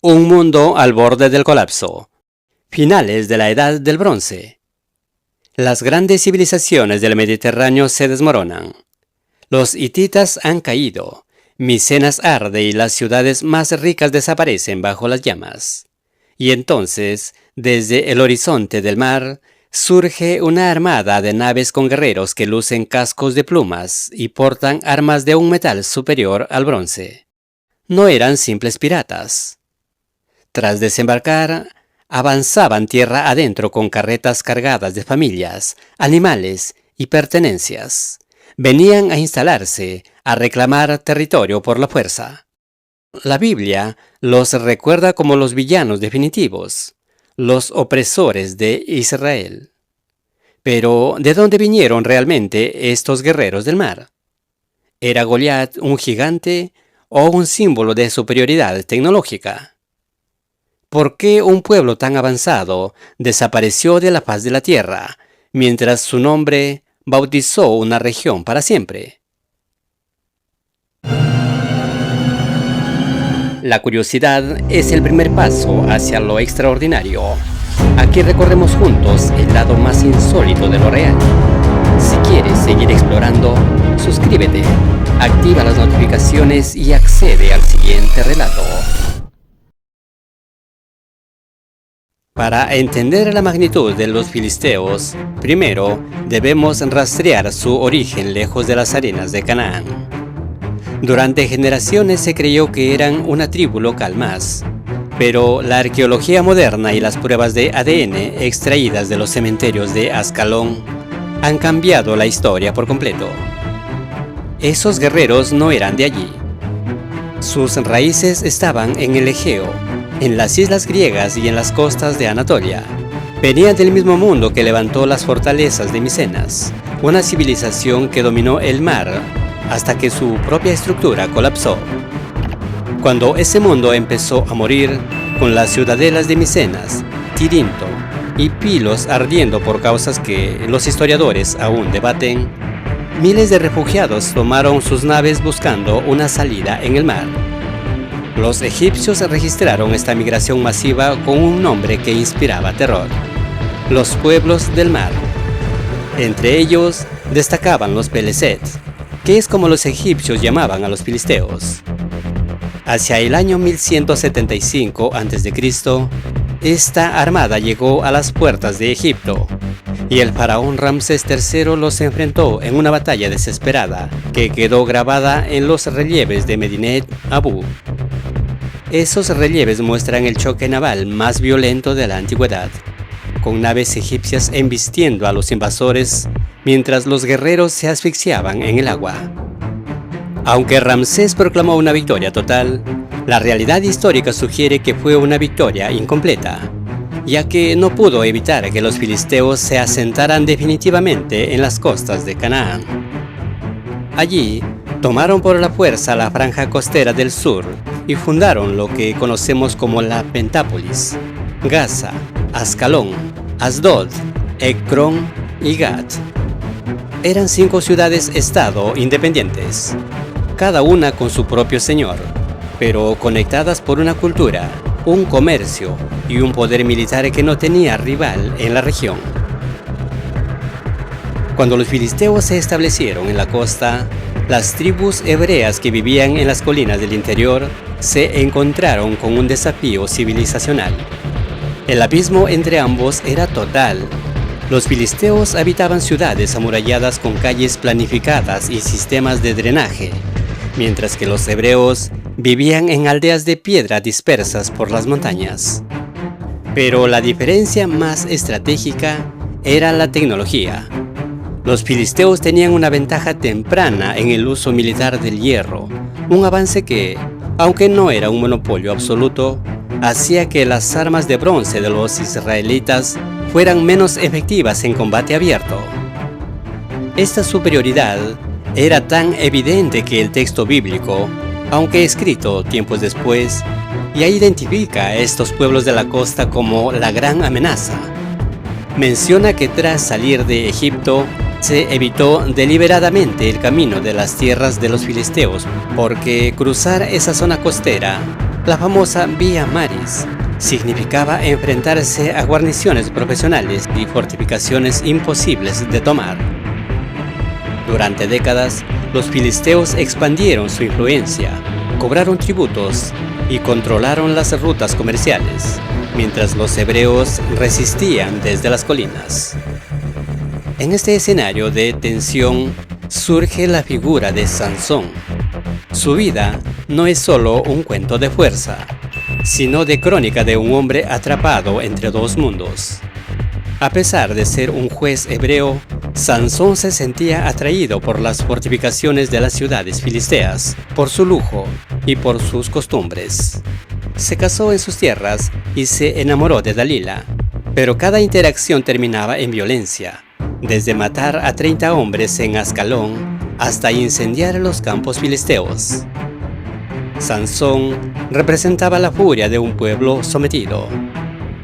Un mundo al borde del colapso. Finales de la Edad del Bronce. Las grandes civilizaciones del Mediterráneo se desmoronan. Los hititas han caído, Micenas arde y las ciudades más ricas desaparecen bajo las llamas. Y entonces, desde el horizonte del mar, surge una armada de naves con guerreros que lucen cascos de plumas y portan armas de un metal superior al bronce. No eran simples piratas. Tras desembarcar, avanzaban tierra adentro con carretas cargadas de familias, animales y pertenencias. Venían a instalarse, a reclamar territorio por la fuerza. La Biblia los recuerda como los villanos definitivos, los opresores de Israel. Pero, ¿de dónde vinieron realmente estos guerreros del mar? ¿Era Goliat un gigante o un símbolo de superioridad tecnológica? ¿Por qué un pueblo tan avanzado desapareció de la faz de la tierra, mientras su nombre bautizó una región para siempre? La curiosidad es el primer paso hacia lo extraordinario. Aquí recorremos juntos el lado más insólito de lo real. Si quieres seguir explorando, suscríbete, activa las notificaciones y accede al siguiente relato. Para entender la magnitud de los filisteos, primero debemos rastrear su origen lejos de las arenas de Canaán. Durante generaciones se creyó que eran una tribu local más, pero la arqueología moderna y las pruebas de ADN extraídas de los cementerios de Ascalón han cambiado la historia por completo. Esos guerreros no eran de allí. Sus raíces estaban en el Egeo, en las islas griegas y en las costas de Anatolia. Venían del mismo mundo que levantó las fortalezas de Micenas, una civilización que dominó el mar hasta que su propia estructura colapsó. Cuando ese mundo empezó a morir, con las ciudadelas de Micenas, Tirinto y Pilos ardiendo por causas que los historiadores aún debaten, miles de refugiados tomaron sus naves buscando una salida en el mar. Los egipcios registraron esta migración masiva con un nombre que inspiraba terror: los pueblos del mar. Entre ellos destacaban los Peleset, que es como los egipcios llamaban a los filisteos. Hacia el año 1175 a.C., esta armada llegó a las puertas de Egipto, y el faraón Ramsés III los enfrentó en una batalla desesperada que quedó grabada en los relieves de Medinet Abu. Esos relieves muestran el choque naval más violento de la antigüedad, con naves egipcias embistiendo a los invasores mientras los guerreros se asfixiaban en el agua. Aunque Ramsés proclamó una victoria total, la realidad histórica sugiere que fue una victoria incompleta, ya que no pudo evitar que los filisteos se asentaran definitivamente en las costas de Canaán. Allí, tomaron por la fuerza la franja costera del sur y fundaron lo que conocemos como la Pentápolis: Gaza, Ascalón, Asdod, Ekron y Gat. Eran 5 ciudades-estado independientes, cada una con su propio señor, pero conectadas por una cultura, un comercio y un poder militar que no tenía rival en la región. Cuando los filisteos se establecieron en la costa, las tribus hebreas que vivían en las colinas del interior se encontraron con un desafío civilizacional. El abismo entre ambos era total. Los filisteos habitaban ciudades amuralladas con calles planificadas y sistemas de drenaje, mientras que los hebreos vivían en aldeas de piedra dispersas por las montañas. Pero la diferencia más estratégica era la tecnología. Los filisteos tenían una ventaja temprana en el uso militar del hierro, un avance que, aunque no era un monopolio absoluto, hacía que las armas de bronce de los israelitas fueran menos efectivas en combate abierto. Esta superioridad era tan evidente que el texto bíblico, aunque escrito tiempos después, ya identifica a estos pueblos de la costa como la gran amenaza. Menciona que tras salir de Egipto, se evitó deliberadamente el camino de las tierras de los filisteos, porque cruzar esa zona costera La famosa Via Maris significaba enfrentarse a guarniciones profesionales y fortificaciones imposibles de tomar. Durante décadas, los filisteos expandieron su influencia, cobraron tributos y controlaron las rutas comerciales, mientras los hebreos resistían desde las colinas. En este escenario de tensión surge la figura de Sansón. Su vida no es solo un cuento de fuerza, sino de crónica de un hombre atrapado entre dos mundos. A pesar de ser un juez hebreo, Sansón se sentía atraído por las fortificaciones de las ciudades filisteas, por su lujo y por sus costumbres. Se casó en sus tierras y se enamoró de Dalila, pero cada interacción terminaba en violencia, desde matar a 30 hombres en Ascalón hasta incendiar los campos filisteos. Sansón representaba la furia de un pueblo sometido.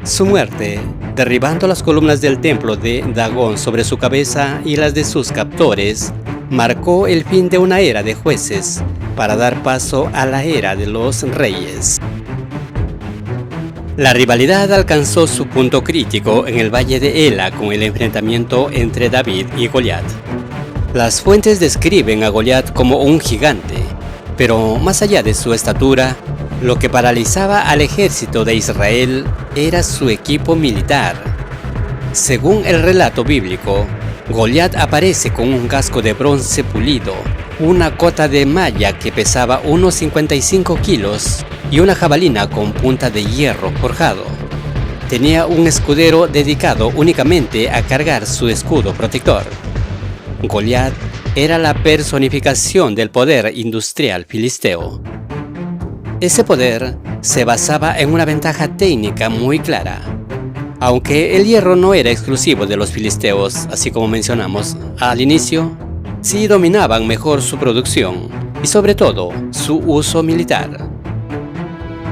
Su muerte, derribando las columnas del templo de Dagón sobre su cabeza y las de sus captores, marcó el fin de una era de jueces para dar paso a la era de los reyes. La rivalidad alcanzó su punto crítico en el valle de Ela con el enfrentamiento entre David y Goliat. Las fuentes describen a Goliat como un gigante, pero más allá de su estatura, lo que paralizaba al ejército de Israel era su equipo militar. Según el relato bíblico, Goliat aparece con un casco de bronce pulido, una cota de malla que pesaba unos 55 kilos y una jabalina con punta de hierro forjado. Tenía un escudero dedicado únicamente a cargar su escudo protector. Goliat era la personificación del poder industrial filisteo. Ese poder se basaba en una ventaja técnica muy clara. Aunque el hierro no era exclusivo de los filisteos, así como mencionamos al inicio, sí dominaban mejor su producción y sobre todo su uso militar.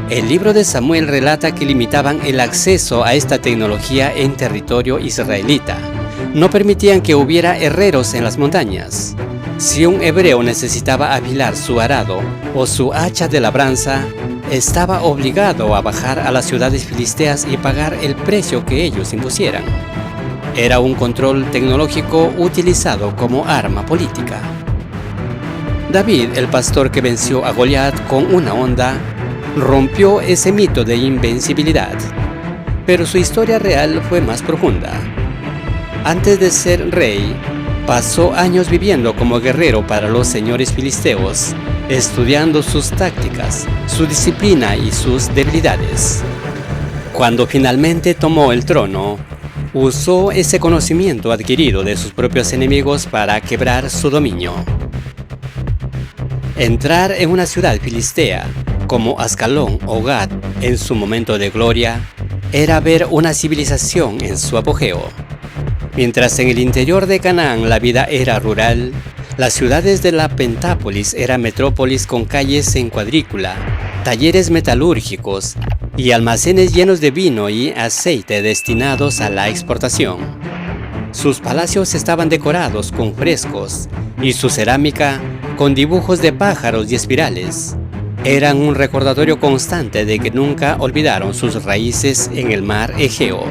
El libro de Samuel relata que limitaban el acceso a esta tecnología en territorio israelita. No permitían que hubiera herreros en las montañas. Si un hebreo necesitaba afilar su arado o su hacha de labranza, estaba obligado a bajar a las ciudades filisteas y pagar el precio que ellos impusieran. Era un control tecnológico utilizado como arma política. David, el pastor que venció a Goliat con una honda, rompió ese mito de invencibilidad. Pero su historia real fue más profunda. Antes de ser rey, pasó años viviendo como guerrero para los señores filisteos, estudiando sus tácticas, su disciplina y sus debilidades. Cuando finalmente tomó el trono, usó ese conocimiento adquirido de sus propios enemigos para quebrar su dominio. Entrar en una ciudad filistea, como Ascalón o Gat en su momento de gloria, era ver una civilización en su apogeo. Mientras en el interior de Canaán la vida era rural, las ciudades de la Pentápolis eran metrópolis con calles en cuadrícula, talleres metalúrgicos y almacenes llenos de vino y aceite destinados a la exportación. Sus palacios estaban decorados con frescos y su cerámica con dibujos de pájaros y espirales. Eran un recordatorio constante de que nunca olvidaron sus raíces en el mar Egeo.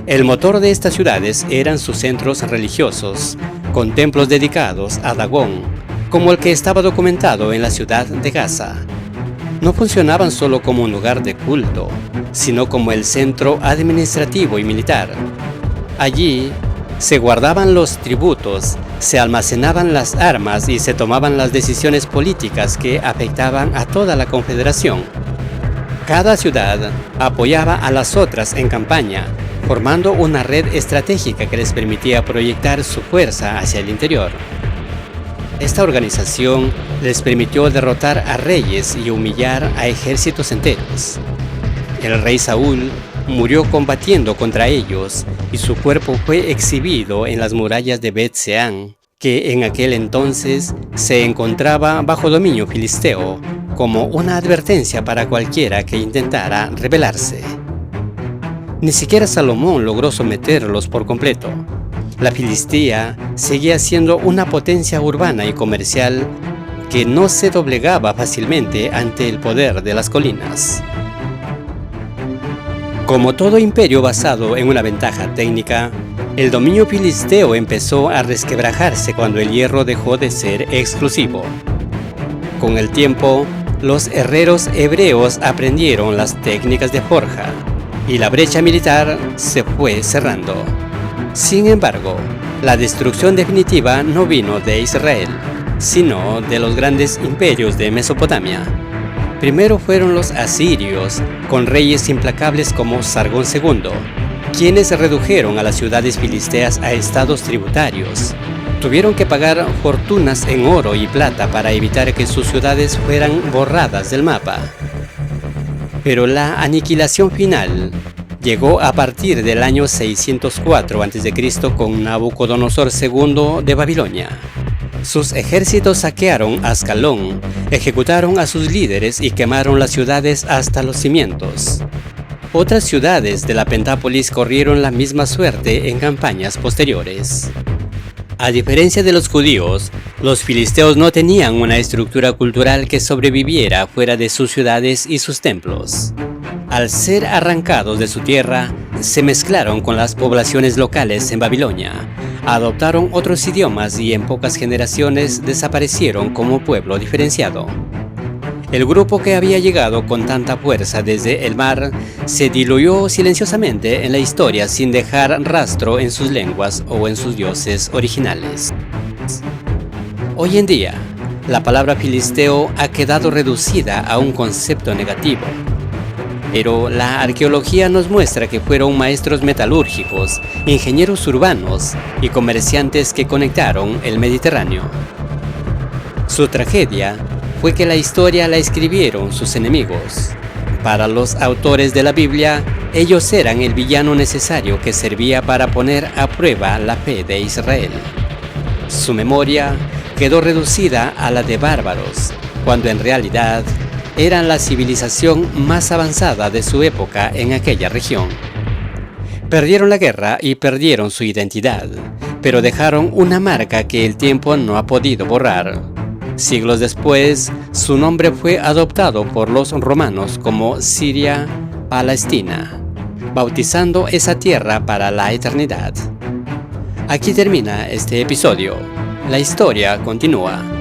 El motor de estas ciudades eran sus centros religiosos, con templos dedicados a Dagón, como el que estaba documentado en la ciudad de Gaza. No funcionaban solo como un lugar de culto, sino como el centro administrativo y militar. Allí se guardaban los tributos, se almacenaban las armas y se tomaban las decisiones políticas que afectaban a toda la confederación. Cada ciudad apoyaba a las otras en campaña, formando una red estratégica que les permitía proyectar su fuerza hacia el interior. Esta organización les permitió derrotar a reyes y humillar a ejércitos enteros. El rey Saúl murió combatiendo contra ellos y su cuerpo fue exhibido en las murallas de Bet-Seán, que en aquel entonces se encontraba bajo dominio filisteo, como una advertencia para cualquiera que intentara rebelarse. Ni siquiera Salomón logró someterlos por completo. La Filistea seguía siendo una potencia urbana y comercial que no se doblegaba fácilmente ante el poder de las colinas. Como todo imperio basado en una ventaja técnica, el dominio filisteo empezó a resquebrajarse cuando el hierro dejó de ser exclusivo. Con el tiempo, los herreros hebreos aprendieron las técnicas de forja y la brecha militar se fue cerrando. Sin embargo, la destrucción definitiva no vino de Israel, sino de los grandes imperios de Mesopotamia. Primero fueron los asirios, con reyes implacables como Sargón II, quienes redujeron a las ciudades filisteas a estados tributarios. Tuvieron que pagar fortunas en oro y plata para evitar que sus ciudades fueran borradas del mapa. Pero la aniquilación final llegó a partir del año 604 a.C. con Nabucodonosor II de Babilonia. Sus ejércitos saquearon Ascalón, ejecutaron a sus líderes y quemaron las ciudades hasta los cimientos. Otras ciudades de la Pentápolis corrieron la misma suerte en campañas posteriores. A diferencia de los judíos, los filisteos no tenían una estructura cultural que sobreviviera fuera de sus ciudades y sus templos. Al ser arrancados de su tierra, se mezclaron con las poblaciones locales en Babilonia, adoptaron otros idiomas y en pocas generaciones desaparecieron como pueblo diferenciado. El grupo que había llegado con tanta fuerza desde el mar se diluyó silenciosamente en la historia sin dejar rastro en sus lenguas o en sus dioses originales. Hoy en día, la palabra filisteo ha quedado reducida a un concepto negativo. Pero la arqueología nos muestra que fueron maestros metalúrgicos, ingenieros urbanos y comerciantes que conectaron el Mediterráneo. Su tragedia fue que la historia la escribieron sus enemigos. Para los autores de la Biblia, ellos eran el villano necesario que servía para poner a prueba la fe de Israel. Su memoria quedó reducida a la de bárbaros, cuando en realidad eran la civilización más avanzada de su época en aquella región. Perdieron la guerra y perdieron su identidad, pero dejaron una marca que el tiempo no ha podido borrar. Siglos después, su nombre fue adoptado por los romanos como Siria Palestina, bautizando esa tierra para la eternidad. Aquí termina este episodio. La historia continúa.